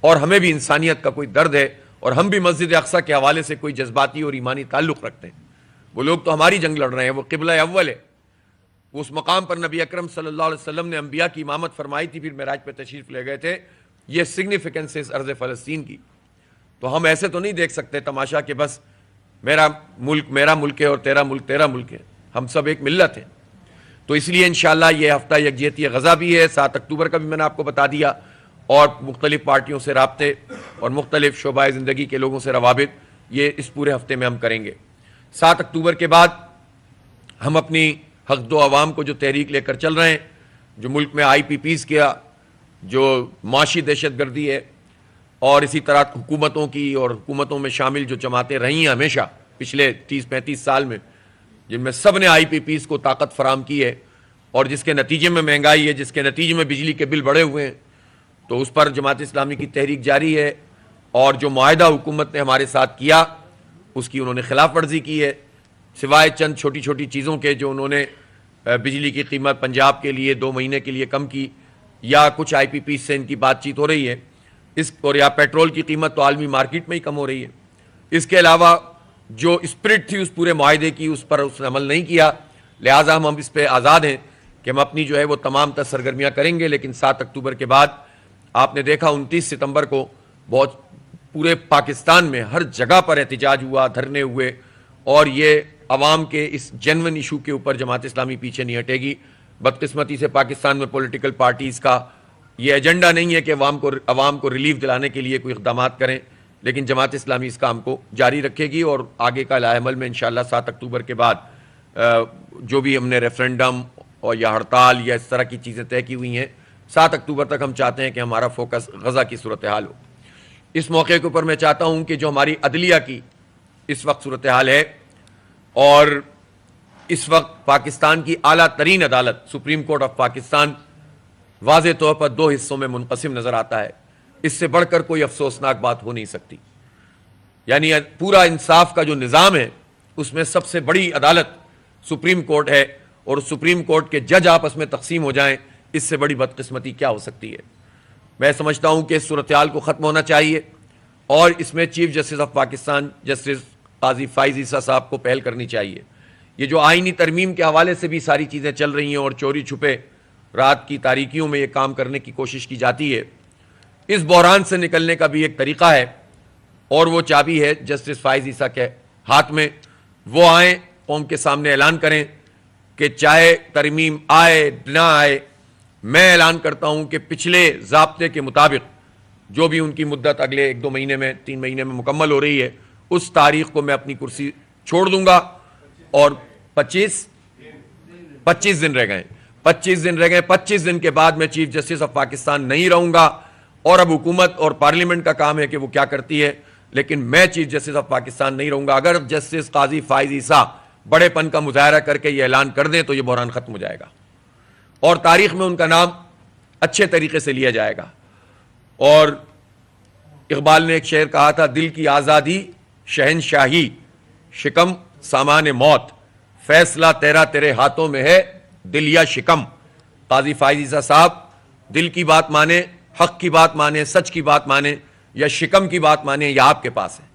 اور ہمیں بھی انسانیت کا کوئی درد ہے، اور ہم بھی مسجد اقصیٰ کے حوالے سے کوئی جذباتی اور ایمانی تعلق رکھتے ہیں۔ وہ لوگ تو ہماری جنگ لڑ رہے ہیں، وہ قبلہ اول ہے، اس مقام پر نبی اکرم صلی اللہ علیہ وسلم نے انبیاء کی امامت فرمائی تھی، پھر معراج پہ تشریف لے گئے تھے۔ یہ سگنیفیکنس ہے اس ارض فلسطین کی۔ تو ہم ایسے تو نہیں دیکھ سکتے تماشا کہ بس میرا ملک ہے اور تیرا ملک ہے، ہم سب ایک ملت ہیں۔ تو اس لیے انشاءاللہ یہ ہفتہ یکجہتی غزہ بھی ہے، 7 اکتوبر کا بھی میں نے آپ کو بتا دیا، اور مختلف پارٹیوں سے رابطے اور مختلف شعبۂ زندگی کے لوگوں سے روابط یہ اس پورے ہفتے میں ہم کریں گے۔ 7 اکتوبر کے بعد ہم اپنی حق دو عوام کو جو تحریک لے کر چل رہے ہیں، جو ملک میں IPPs کیا، جو معاشی دہشت گردی ہے، اور اسی طرح حکومتوں کی اور حکومتوں میں شامل جو جماعتیں رہی ہیں ہمیشہ پچھلے 30-35 سال میں، جن میں سب نے IPPs کو طاقت فراہم کی ہے، اور جس کے نتیجے میں مہنگائی ہے، جس کے نتیجے میں بجلی کے بل بڑھے ہوئے ہیں، تو اس پر جماعت اسلامی کی تحریک جاری ہے۔ اور جو معاہدہ حکومت نے ہمارے ساتھ کیا اس کی انہوں نے خلاف ورزی کی ہے، سوائے چند چھوٹی چھوٹی چیزوں کے جو انہوں نے بجلی کی قیمت پنجاب کے لیے 2 مہینے کے لیے کم کی، یا کچھ IPPs سے ان کی بات چیت ہو رہی ہے اور یا پیٹرول کی قیمت تو عالمی مارکیٹ میں ہی کم ہو رہی ہے۔ اس کے علاوہ جو اسپرٹ تھی اس پورے معاہدے کی، اس پر اس نے عمل نہیں کیا، لہٰذا ہم اس پہ آزاد ہیں کہ ہم اپنی جو ہے وہ تمام تر سرگرمیاں کریں گے۔ لیکن 7 اکتوبر کے بعد آپ نے دیکھا 29 ستمبر کو بہت پورے پاکستان میں ہر جگہ پر احتجاج ہوا، دھرنے ہوئے، اور یہ عوام کے اس جینون ایشو کے اوپر جماعت اسلامی پیچھے نہیں ہٹے گی۔ بدقسمتی سے پاکستان میں پولیٹیکل پارٹیز کا یہ ایجنڈا نہیں ہے کہ عوام کو ریلیف دلانے کے لیے کوئی اقدامات کریں، لیکن جماعت اسلامی اس کام کو جاری رکھے گی، اور آگے کا لائحہ عمل میں انشاءاللہ 7 اکتوبر کے بعد جو بھی ہم نے ریفرنڈم اور یا ہڑتال یا اس طرح کی چیزیں طے کی ہوئی ہیں، 7 اکتوبر تک ہم چاہتے ہیں کہ ہمارا فوکس غزہ کی صورتحال ہو۔ اس موقع کے اوپر میں چاہتا ہوں کہ جو ہماری عدلیہ کی اس وقت صورتحال ہے، اور اس وقت پاکستان کی اعلیٰ ترین عدالت سپریم کورٹ آف پاکستان واضح طور پر 2 حصوں میں منقسم نظر آتا ہے۔ اس سے بڑھ کر کوئی افسوسناک بات ہو نہیں سکتی۔ یعنی پورا انصاف کا جو نظام ہے اس میں سب سے بڑی عدالت سپریم کورٹ ہے، اور سپریم کورٹ کے جج آپس میں تقسیم ہو جائیں، اس سے بڑی بدقسمتی کیا ہو سکتی ہے۔ میں سمجھتا ہوں کہ اس صورتحال کو ختم ہونا چاہیے، اور اس میں chief justice of Pakistan justice قاضی فائز عیسیٰ صاحب کو پہل کرنی چاہیے۔ یہ جو آئینی ترمیم کے حوالے سے بھی ساری چیزیں چل رہی ہیں اور چوری چھپے رات کی تاریکیوں میں یہ کام کرنے کی کوشش کی جاتی ہے، اس بحران سے نکلنے کا بھی ایک طریقہ ہے، اور وہ چابی ہے جسٹس فائز عیسیٰ کے ہاتھ میں۔ وہ آئیں، قوم کے سامنے اعلان کریں کہ چاہے ترمیم آئے نہ آئے، میں اعلان کرتا ہوں کہ پچھلے ضابطے کے مطابق جو بھی ان کی مدت اگلے 1-2 مہینے میں 3 مہینے میں مکمل ہو رہی ہے، اس تاریخ کو میں اپنی کرسی چھوڑ دوں گا، اور 25 دن رہ گئے 25 دن کے بعد میں چیف جسٹس آف پاکستان نہیں رہوں گا، اور اب حکومت اور پارلیمنٹ کا کام ہے کہ وہ کیا کرتی ہے، لیکن میں چیف جسٹس آف پاکستان نہیں رہوں گا۔ اگر جسٹس قاضی فائز عیسیٰ بڑے پن کا مظاہرہ کر کے یہ اعلان کر دیں تو یہ بحران ختم ہو جائے گا، اور تاریخ میں ان کا نام اچھے طریقے سے لیا جائے گا۔ اور اقبال نے ایک شعر کہا تھا، دل کی آزادی شہنشاہی شکم سامان موت، فیصلہ تیرا تیرے ہاتھوں میں ہے دل یا شکم۔ قاضی فائز عیسیٰ صاحب دل کی بات مانے، حق کی بات مانے، سچ کی بات مانے، یا شکم کی بات مانے، یا آپ کے پاس ہے۔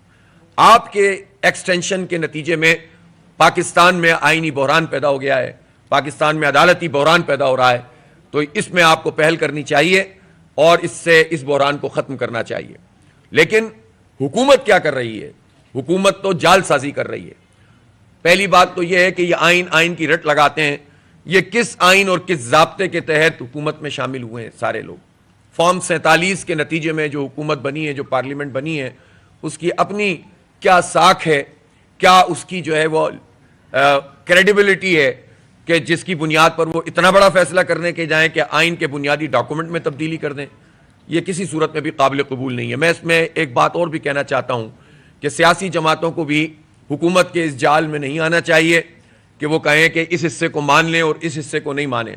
آپ کے ایکسٹینشن کے نتیجے میں پاکستان میں آئینی بحران پیدا ہو گیا ہے، پاکستان میں عدالتی بحران پیدا ہو رہا ہے، تو اس میں آپ کو پہل کرنی چاہیے اور اس بحران کو ختم کرنا چاہیے۔ لیکن حکومت کیا کر رہی ہے؟ حکومت تو جال سازی کر رہی ہے۔ پہلی بات تو یہ ہے کہ یہ آئین کی رٹ لگاتے ہیں۔ یہ کس آئین اور کس ضابطے کے تحت حکومت میں شامل ہوئے ہیں سارے لوگ؟ فارم 47 کے نتیجے میں جو حکومت بنی ہے، جو پارلیمنٹ بنی ہے، اس کی اپنی کیا ساکھ ہے، کیا اس کی جو ہے وہ کریڈیبلٹی ہے کہ جس کی بنیاد پر وہ اتنا بڑا فیصلہ کرنے کے جائیں کہ آئین کے بنیادی ڈاکومنٹ میں تبدیلی کر دیں؟ یہ کسی صورت میں بھی قابل قبول نہیں ہے۔ میں اس میں ایک بات اور بھی کہنا چاہتا ہوں کہ سیاسی جماعتوں کو بھی حکومت کے اس جال میں نہیں آنا چاہیے کہ وہ کہیں کہ اس حصے کو مان لیں اور اس حصے کو نہیں مانیں،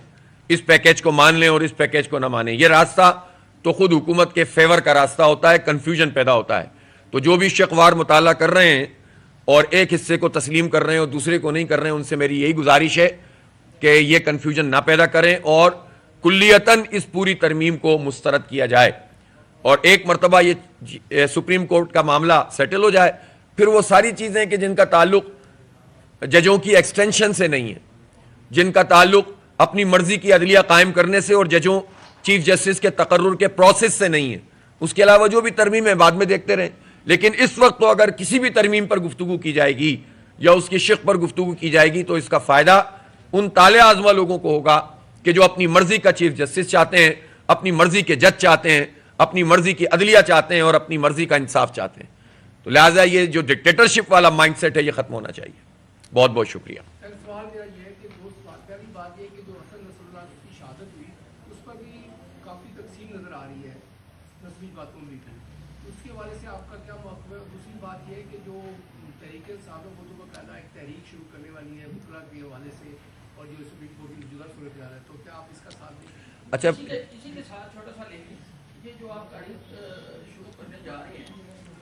اس پیکیج کو مان لیں اور اس پیکیج کو نہ مانیں۔ یہ راستہ تو خود حکومت کے فیور کا راستہ ہوتا ہے، کنفیوژن پیدا ہوتا ہے۔ تو جو بھی شقوار مطالعہ کر رہے ہیں اور ایک حصے کو تسلیم کر رہے ہیں اور دوسرے کو نہیں کر رہے ہیں، ان سے میری یہی گزارش ہے کہ یہ کنفیوژن نہ پیدا کریں اور کلیتاً اس پوری ترمیم کو مسترد کیا جائے۔ اور ایک مرتبہ یہ سپریم کورٹ کا معاملہ سیٹل ہو جائے، پھر وہ ساری چیزیں کہ جن کا تعلق ججوں کی ایکسٹینشن سے نہیں ہے، جن کا تعلق اپنی مرضی کی عدلیہ قائم کرنے سے اور ججوں چیف جسٹس کے تقرر کے پروسیس سے نہیں ہے، اس کے علاوہ جو بھی ترمیم ہے بعد میں دیکھتے رہیں، لیکن اس وقت تو اگر کسی بھی ترمیم پر گفتگو کی جائے گی یا اس کی شق پر گفتگو کی جائے گی تو اس کا فائدہ ان طالع آزما لوگوں کو ہوگا کہ جو اپنی مرضی کا چیف جسٹس چاہتے ہیں، اپنی مرضی کے جج چاہتے ہیں، اپنی مرضی کی عدلیہ چاہتے ہیں اور اپنی مرضی کا انصاف چاہتے ہیں. تو لہٰذا یہ جو ڈکٹیٹرشپ والا مائنڈ سیٹ ہے یہ ختم ہونا چاہیے. بہت بہت شکریہ. سوال میرا یہ ہے کہ پہلی بات یہ کہ جو حسن نصر اللہ کی شہادت ہوئی اس پر بھی کافی تقسیم نظر آ رہی ہے نسبی باتوں بھی کی، اس کے حوالے سے آپ کا کیا موقف ہے؟ دوسری بات یہ ہے کہ جو تحریک انصاف اردو کا کہنا ایک تحریک شروع کرنے والی ہے مطلع کے حوالے سے اور جو سپریم کورٹ کی جگہ صورت حال ہے، تو کیا آپ اس کا ساتھ دیں؟ اچھا، اسی کے ساتھ چھوٹا سا لے لیں، یہ جو آپ تاریخ شروع کرنے جا رہے ہیں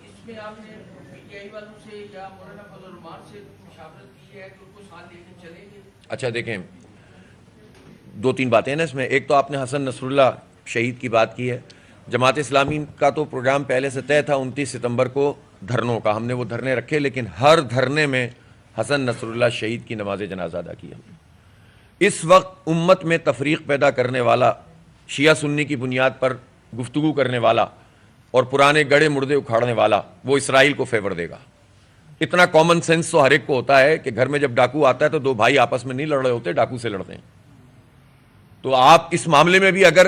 اس میں آپ نے پی ٹی آئی والوں سے یا مولانا فضل الرحمان سے مشاورت کی ہے کہ ان کو ساتھ لے کے چلیں گے؟ اچھا دیکھیں، دو تین باتیں ہیں نا اس میں. ایک تو آپ نے حسن نصر اللہ شہید کی بات کی ہے. جماعت اسلامی کا تو پروگرام پہلے سے طے تھا 29 ستمبر کو دھرنوں کا، ہم نے وہ دھرنے رکھے، لیکن ہر دھرنے میں حسن نصر اللہ شہید کی نماز جنازہ ادا کی ہم نے. اس وقت امت میں تفریق پیدا کرنے والا، شیعہ سنی کی بنیاد پر گفتگو کرنے والا اور پرانے گڑھے مردے اکھاڑنے والا وہ اسرائیل کو فیور دے گا. اتنا کامن سینس تو ہر ایک کو ہوتا ہے کہ گھر میں جب ڈاکو آتا ہے تو دو بھائی آپس میں نہیں لڑ رہے ہوتے، ڈاکو سے لڑتے ہیں. تو آپ اس معاملے میں بھی اگر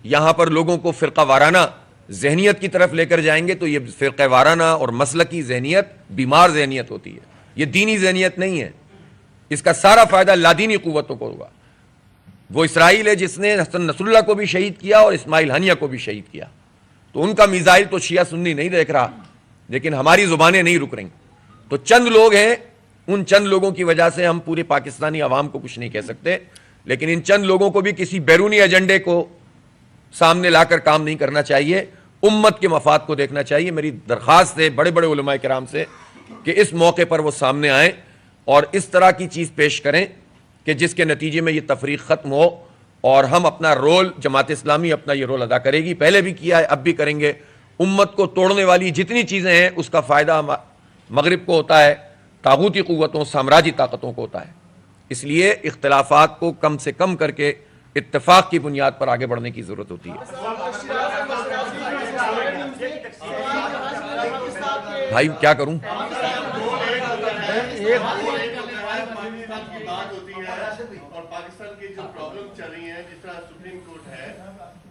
یہاں پر لوگوں کو فرقہ وارانہ ذہنیت کی طرف لے کر جائیں گے تو یہ فرقہ وارانہ اور مسلکی ذہنیت بیمار ذہنیت ہوتی ہے، یہ دینی ذہنیت نہیں ہے. اس کا سارا فائدہ لادینی قوتوں کو ہوگا. وہ اسرائیل ہے جس نے حسن نصر اللہ کو بھی شہید کیا اور اسماعیل ہنیہ کو بھی شہید کیا. تو ان کا میزائل تو شیعہ سنی نہیں دیکھ رہا، لیکن ہماری زبانیں نہیں رک رہیں. تو چند لوگ ہیں، ان چند لوگوں کی وجہ سے ہم پورے پاکستانی عوام کو کچھ نہیں کہہ سکتے، لیکن ان چند لوگوں کو بھی کسی بیرونی ایجنڈے کو سامنے لا کر کام نہیں کرنا چاہیے. امت کے مفاد کو دیکھنا چاہیے. میری درخواست ہے بڑے بڑے علماء کرام سے کہ اس موقع پر وہ سامنے آئیں اور اس طرح کی چیز پیش کریں کہ جس کے نتیجے میں یہ تفریق ختم ہو اور ہم اپنا رول، جماعت اسلامی اپنا یہ رول ادا کرے گی. پہلے بھی کیا ہے، اب بھی کریں گے. امت کو توڑنے والی جتنی چیزیں ہیں اس کا فائدہ مغرب کو ہوتا ہے، طاغوتی قوتوں، سامراجی طاقتوں کو ہوتا ہے. اس لیے اختلافات کو کم سے کم کر کے اتفاق کی بنیاد پر آگے بڑھنے کی ضرورت ہوتی ہے. بھائی کیا کروں؟ اور پاکستان کی جو پرابلم چل رہی ہیں، جس طرح سپریم کورٹ ہے،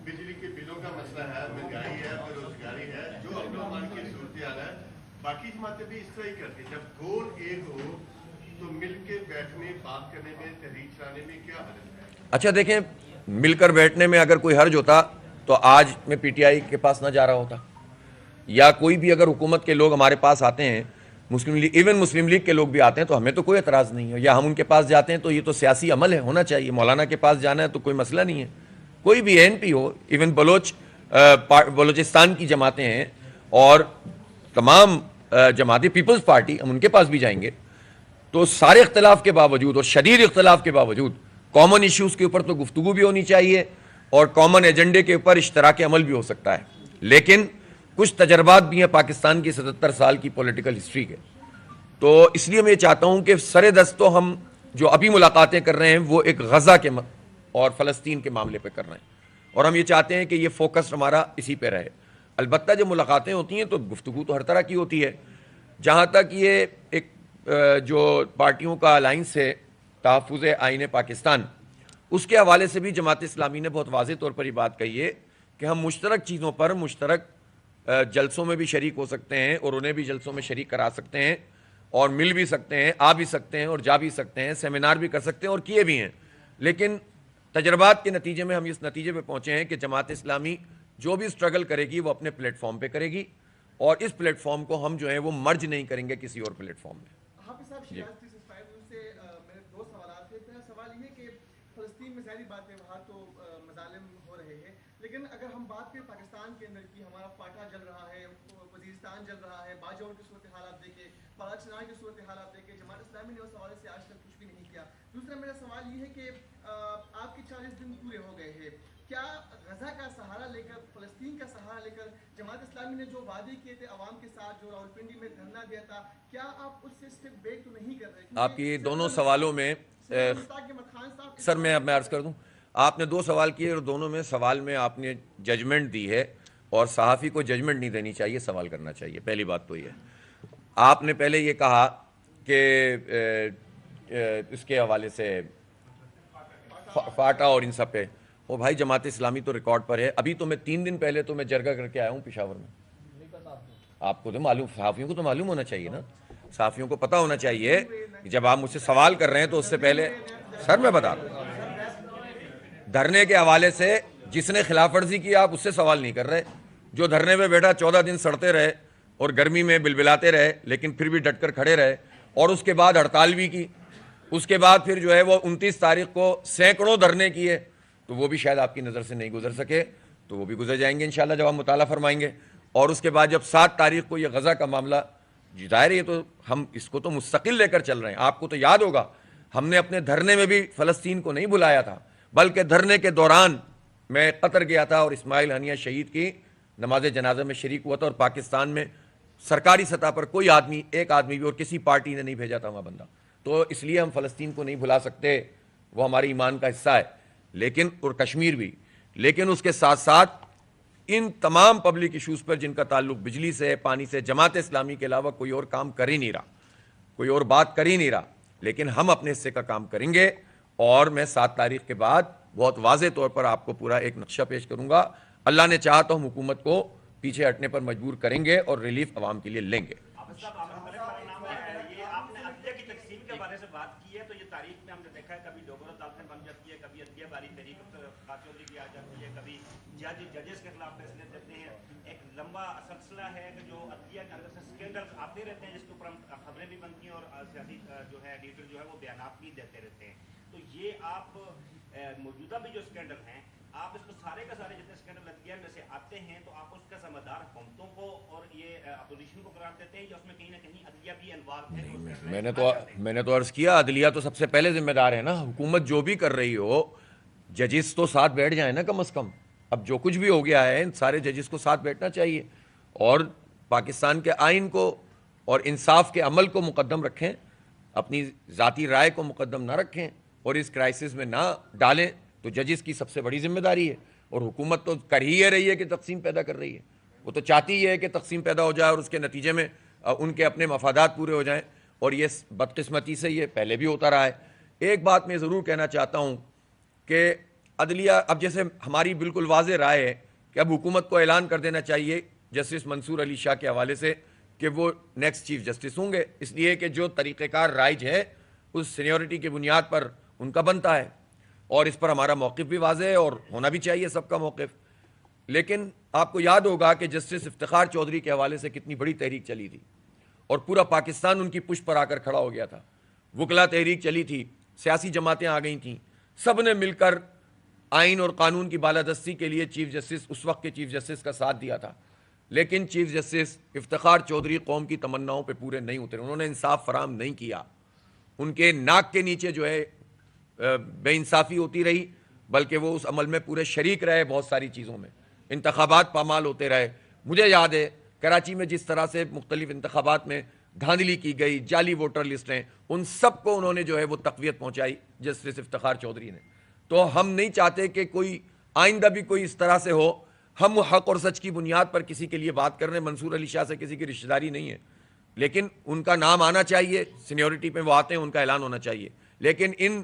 بجلی کے بلوں کا مسئلہ ہے، مہنگائی ہے، بے روزگاری ہے، جو اپنے کی صورتحال ہے، باقی جماعتیں بھی اس طرح ہی کرتی ہیں. جب گول ایک ہو تو مل کے بیٹھنے، بات کرنے میں، تحریک چلانے میں کیا حرج ہے؟ اچھا دیکھیں، مل کر بیٹھنے میں اگر کوئی حرج ہوتا تو آج میں پی ٹی آئی کے پاس نہ جا رہا ہوتا، یا کوئی بھی اگر حکومت کے لوگ ہمارے پاس آتے ہیں، مسلم لیگ، ایون مسلم لیگ کے لوگ بھی آتے ہیں تو ہمیں تو کوئی اعتراض نہیں ہے، یا ہم ان کے پاس جاتے ہیں تو یہ تو سیاسی عمل ہے، ہونا چاہیے. مولانا کے پاس جانا ہے تو کوئی مسئلہ نہیں ہے. کوئی بھی این پی ہو، ایون بلوچستان کی جماعتیں ہیں اور تمام جماعتیں، پیپلز پارٹی، ہم ان کے پاس بھی جائیں گے. تو سارے اختلاف کے باوجود اور شدید اختلاف کے باوجود کامن ایشوز کے اوپر تو گفتگو بھی ہونی چاہیے اور کامن ایجنڈے کے اوپر اشتراک عمل بھی ہو سکتا ہے. لیکن کچھ تجربات بھی ہیں پاکستان کی 77 سال کی پولیٹیکل ہسٹری کے. تو اس لیے میں یہ چاہتا ہوں کہ سر دست تو ہم جو ابھی ملاقاتیں کر رہے ہیں وہ ایک غزہ کے اور فلسطین کے معاملے پہ کر رہے ہیں، اور ہم یہ چاہتے ہیں کہ یہ فوکس ہمارا اسی پہ رہے. البتہ جب ملاقاتیں ہوتی ہیں تو گفتگو تو ہر طرح کی ہوتی ہے. جہاں تک یہ ایک جو پارٹیوں کا الائنس ہے تحفظ آئین پاکستان، اس کے حوالے سے بھی جماعت اسلامی نے بہت واضح طور پر یہ بات کہی ہے کہ ہم مشترک چیزوں پر مشترک جلسوں میں بھی شریک ہو سکتے ہیں اور انہیں بھی جلسوں میں شریک کرا سکتے ہیں اور مل بھی سکتے ہیں، آ بھی سکتے ہیں اور جا بھی سکتے ہیں، سیمینار بھی کر سکتے ہیں اور کیے بھی ہیں. لیکن تجربات کے نتیجے میں ہم اس نتیجے پہ پہنچے ہیں کہ جماعت اسلامی جو بھی اسٹرگل کرے گی وہ اپنے پلیٹ فارم پہ کرے گی، اور اس پلیٹ فارم کو ہم جو ہیں وہ مرج نہیں کریں گے کسی اور پلیٹ فارم میں. حافظ صاحب، شیراز 365 سے میرے دو سوالات تھے. پہلا سوال یہ ہے کہ فلسطین میں ظاہری بات ہے وہاں تو مظالم ہو رہے ہیں، لیکن اگر ہم بات کریں پاکستان کے اندر کی، ہمارا فاٹا جل رہا ہے، وزیرستان جل رہا ہے، باجوڑ کی صورتحال آپ دیکھیں، بلاچستان کی صورتحال آپ دیکھیں، جماعت اسلامی نے اس حوالے سے آج تک کچھ بھی نہیں کیا. دوسرا میرا سوال یہ ہے کہ آپ کے 40 دن پورے ہو گئے ہیں، کیا غزہ کا سہارا لے کر، فلسطین کا سہارا لے کر جماعت اسلامی نے جو وعدے کیے تھے عوام کے ساتھ، جو راولپنڈی میں دھرنا دیا تھا، کیا آپ اس سے اسٹیپ بیک تو نہیں کر رہے؟ آپ کی دونوں سوالوں میں سر میں اب میں عرض کر دوں، آپ نے دو سوال کیے اور دونوں میں سوال میں آپ نے ججمنٹ دی ہے، اور صحافی کو ججمنٹ نہیں دینی چاہیے، سوال کرنا چاہیے. پہلی بات تو یہ آپ نے پہلے یہ کہا کہ اس کے حوالے سے فاٹا اور ان سب پہ، وہ بھائی جماعت اسلامی تو ریکارڈ پر ہے. ابھی تو میں 3 دن پہلے تو میں جرگہ کر کے آیا ہوں پشاور میں. آپ کو تو معلوم، صحافیوں کو تو معلوم ہونا چاہیے نا، صحافیوں کو پتہ ہونا چاہیے. جب آپ مجھ سے سوال کر رہے ہیں تو اس سے پہلے سر میں بتا دوں، دھرنے کے حوالے سے جس نے خلاف ورزی کی آپ اس سے سوال نہیں کر رہے. جو دھرنے پہ بیٹھا 14 دن سڑتے رہے اور گرمی میں بلبلاتے رہے لیکن پھر بھی ڈٹ کر کھڑے رہے، اور اس کے بعد ہڑتال بھی کی، اس کے بعد پھر جو ہے وہ 29 تاریخ کو سینکڑوں دھرنے کیے، تو وہ بھی شاید آپ کی نظر سے نہیں گزر سکے، تو وہ بھی گزر جائیں گے انشاءاللہ جب آپ مطالعہ فرمائیں گے. اور اس کے بعد جب 7 تاریخ کو یہ غزہ کا معاملہ ظاہر ہے، تو ہم اس کو تو مستقل لے کر چل رہے ہیں. آپ کو تو یاد ہوگا ہم نے اپنے دھرنے میں بھی فلسطین کو نہیں بلایا تھا، بلکہ دھرنے کے دوران میں قطر گیا تھا اور اسماعیل ہنیہ شہید کی نماز جنازہ میں شریک ہوا تھا، اور پاکستان میں سرکاری سطح پر کوئی آدمی، ایک آدمی بھی اور کسی پارٹی نے نہیں بھیجا تھا وہاں بندہ. تو اس لیے ہم فلسطین کو نہیں بھلا سکتے، وہ ہماری ایمان کا حصہ ہے، لیکن اور کشمیر بھی. لیکن اس کے ساتھ ساتھ ان تمام پبلک ایشوز پر جن کا تعلق بجلی سے، پانی سے، جماعت اسلامی کے علاوہ کوئی اور کام کر ہی نہیں رہا، کوئی اور بات کر ہی نہیں رہا. لیکن ہم اپنے حصے کا کام کریں گے، اور میں 7 تاریخ کے بعد بہت واضح طور پر آپ کو پورا ایک نقشہ پیش کروں گا. اللہ نے چاہا تو ہم حکومت کو پیچھے ہٹنے پر مجبور کریں گے اور ریلیف عوام کے لیے لیں گے. آپ نے عدلیہ کی تقسیم کے بارے سے بات کی ہے، تو یہ تاریخ میں ہم نے دیکھا ہے کبھی ڈوگر عدالتیں بن جاتی ہے، کبھی عدلیہ باری تحریک چودھری کی آ جاتی ہے، کبھی ججز کے خلاف فیصلے دیتے ہیں. ایک لمبا سلسلہ ہے کہ جو عدلیہ کے اندر سے اسکینڈل آتے رہتے ہیں، جس کے اوپر ہم خبریں بھی بنتی ہیں اور سیاسی جو ہے لیڈر جو ہے وہ بیانات بھی دیتے رہتے ہیں. تو یہ آپ موجودہ بھی جو اسکینڈل ہیں، آپ اس کو سارے کا سارے جتنے اسکینڈل عدلیہ میں سے آتے ہیں تو آپ اس کا ذمہ دار حکومتوں کو اور یہ اپوزیشن کو قرار دیتے ہیں، یا اس میں کہیں نہ کہیں عدلیہ بھی انوالو ہے؟ میں نے تو عرض کیا عدلیہ تو سب سے پہلے ذمہ دار ہے نا. حکومت جو بھی کر رہی ہو، ججز تو ساتھ بیٹھ جائیں نا کم از کم. اب جو کچھ بھی ہو گیا ہے ان سارے ججز کو ساتھ بیٹھنا چاہیے، اور پاکستان کے آئین کو اور انصاف کے عمل کو مقدم رکھیں، اپنی ذاتی رائے کو مقدم نہ رکھیں اور اس کرائسس میں نہ ڈالیں. تو ججز کی سب سے بڑی ذمہ داری ہے، اور حکومت تو کر ہی رہی ہے کہ تقسیم پیدا کر رہی ہے. وہ تو چاہتی ہی ہے کہ تقسیم پیدا ہو جائے اور اس کے نتیجے میں ان کے اپنے مفادات پورے ہو جائیں، اور یہ بدقسمتی سے یہ پہلے بھی ہوتا رہا ہے. ایک بات میں ضرور کہنا چاہتا ہوں کہ عدلیہ اب جیسے ہماری بالکل واضح رائے ہے کہ اب حکومت کو اعلان کر دینا چاہیے جسٹس منصور علی شاہ کے حوالے سے کہ وہ نیکسٹ چیف جسٹس ہوں گے، اس لیے کہ جو طریقہ کار رائج ہے اس سینیورٹی کی بنیاد پر ان کا بنتا ہے، اور اس پر ہمارا موقف بھی واضح ہے اور ہونا بھی چاہیے سب کا موقف. لیکن آپ کو یاد ہوگا کہ جسٹس افتخار چودھری کے حوالے سے کتنی بڑی تحریک چلی تھی، اور پورا پاکستان ان کی پشت پر آ کر کھڑا ہو گیا تھا. وکلا تحریک چلی تھی، سیاسی جماعتیں آ گئی تھیں، سب نے مل کر آئین اور قانون کی بالادستی کے لیے چیف جسٹس، اس وقت کے چیف جسٹس کا ساتھ دیا تھا. لیکن چیف جسٹس افتخار چودھری قوم کی تمناؤں پہ پورے نہیں اترے، انہوں نے انصاف فراہم نہیں کیا. ان کے ناک کے نیچے جو ہے بے انصافی ہوتی رہی، بلکہ وہ اس عمل میں پورے شریک رہے بہت ساری چیزوں میں. انتخابات پامال ہوتے رہے. مجھے یاد ہے کراچی میں جس طرح سے مختلف انتخابات میں دھاندلی کی گئی، جعلی ووٹر لسٹیں، ان سب کو انہوں نے جو ہے وہ تقویت پہنچائی جسٹس افتخار چودھری نے. تو ہم نہیں چاہتے کہ کوئی آئندہ بھی کوئی اس طرح سے ہو. ہم حق اور سچ کی بنیاد پر کسی کے لیے بات کر رہے ہیں. منصور علی شاہ سے کسی کی رشتہ داری نہیں ہے، لیکن ان کا نام آنا چاہیے، سینیورٹی پہ وہ آتے ہیں، ان کا اعلان ہونا چاہیے. لیکن ان